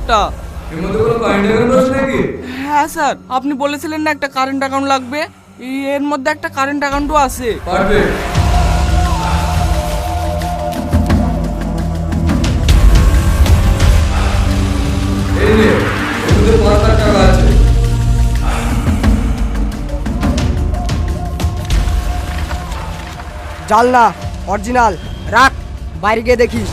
একটা। এর মধ্যে কোনো কারেন্ট অ্যাকাউন্ট আছে নাকি? হ্যাঁ স্যার, আপনি বলেছিলেন না একটা কারেন্ট অ্যাকাউন্ট লাগবে, এর মধ্যে একটা কারেন্ট অ্যাকাউন্টও আছে। পারফেক্ট। এই নে, এর মধ্যে 5 লাখ টাকা আছে। জাল না, অরিজিনাল। রাখ, বাইরে গিয়ে দেখিস।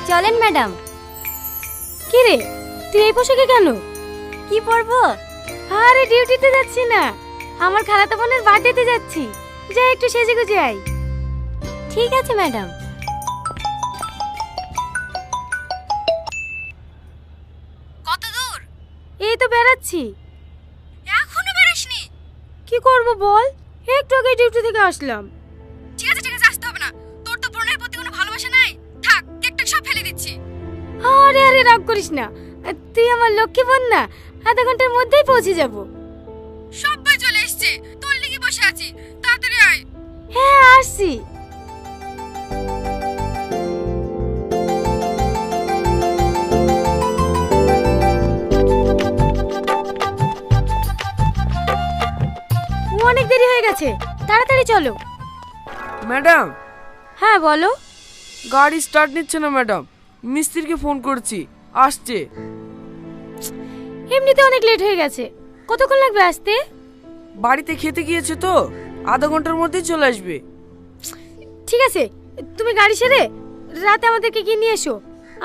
চলেন ম্যাডাম। কি রে, তুই এই পোশাকে কেন? কি পরবো? আরে ডিউটিতে যাচ্ছি না, আমার খালাতো বোনের বার্থডেতে যাচ্ছি। যাই একটু সেজে গুজে আই। ঠিক আছে ম্যাডাম। কত দূর? এই তো বেরাচ্ছি। এখনো বেরাসনি? কি করব বল, একটু আগে ডিউটি থেকে আসলাম। ঠিক আছে আসতে হবে না, তোর তো বোনের প্রতি কোনো ভালোবাসা নাই। থাক, কেকটা সব ফেলে দিচ্ছি। আরে আরে রাগ করিস না, তুই আমার লক্ষ্মী বোন না, আধা ঘন্টার মধ্যেই পৌঁছে যাব। সবাই চলে এসেছে, তোর লাগি বসে আছি, তাড়াতাড়ি আয়। হ্যাঁ আসছি। অনেক দেরি হয়ে গেছে, তাড়াতাড়ি চলো। ম্যাডাম, হ্যাঁ বলো। গাড়ি স্টার্ট নিচ্ছে না ম্যাডাম, মিস্ত্রিকে ফোন করছি, আসছে। এমনিতে অনেক লেট হয়ে গেছে, কতক্ষণ লাগবে আসতে? বাড়িতে খেতে গিয়েছে তো, আধা ঘন্টার মধ্যেই চলে আসবে। ঠিক আছে, তুমি গাড়ি সেরে রাতে আমাদেরকে গিয়ে নিয়ে এসো,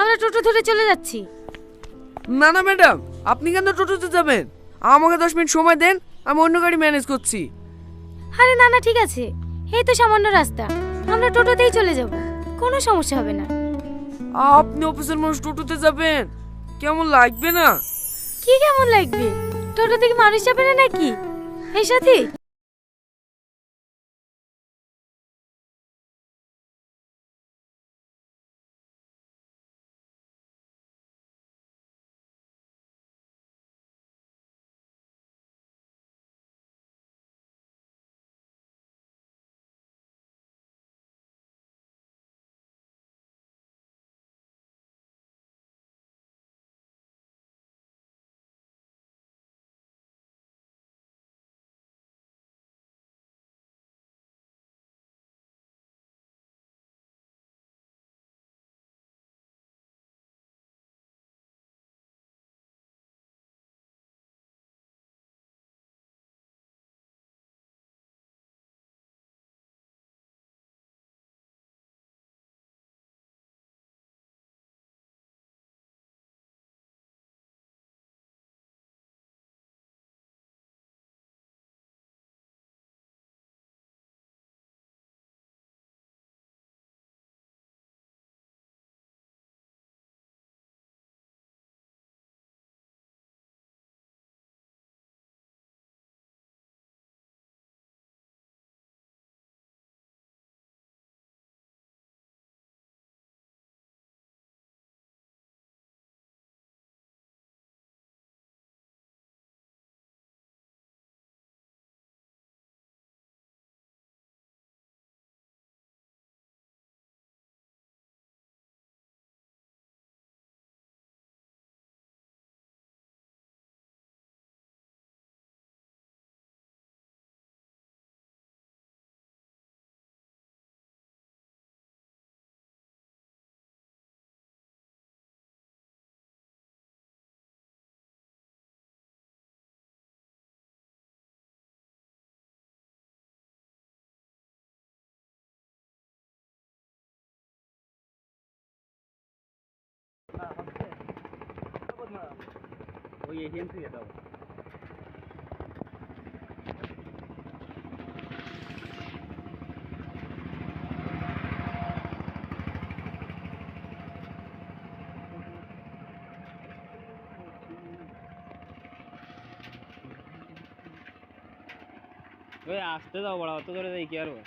আমরা টোটো ধরে চলে যাচ্ছি। না না ম্যাডাম, আপনি কেন টোটোতে যাবেন? আমাকে 10 মিনিট সময় দেন, আমি অন্য গাড়ি ম্যানেজ করছি। আরে না না ঠিক আছে, এই তো সামান্য রাস্তা, আমরা টোটোতেই চলে যাব, কোনো সমস্যা হবে না। আপনি অফিসের মানুষ টোটোতে যাবেন, কেমন লাগবে না? কি কেমন লাগবে? টোটো থেকে মানুষ যাবে না নাকি? এই সাথী, ওই এজেন্সি দাও। ওই আসতে দাও বড়, অত ধরে যাই কি আর হবে?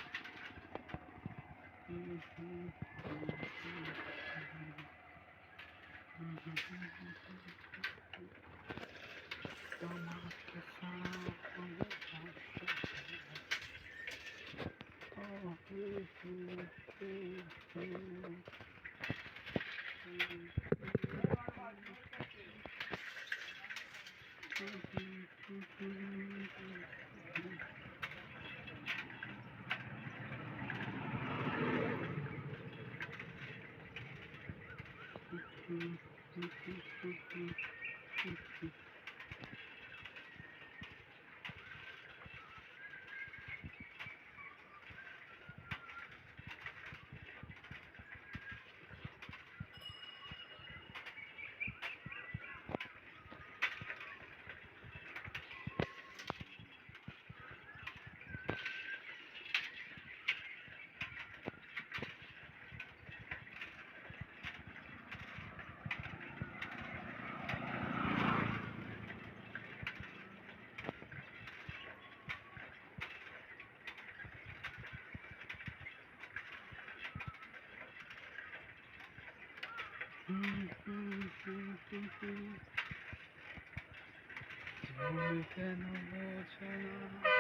কেন বোঝো না?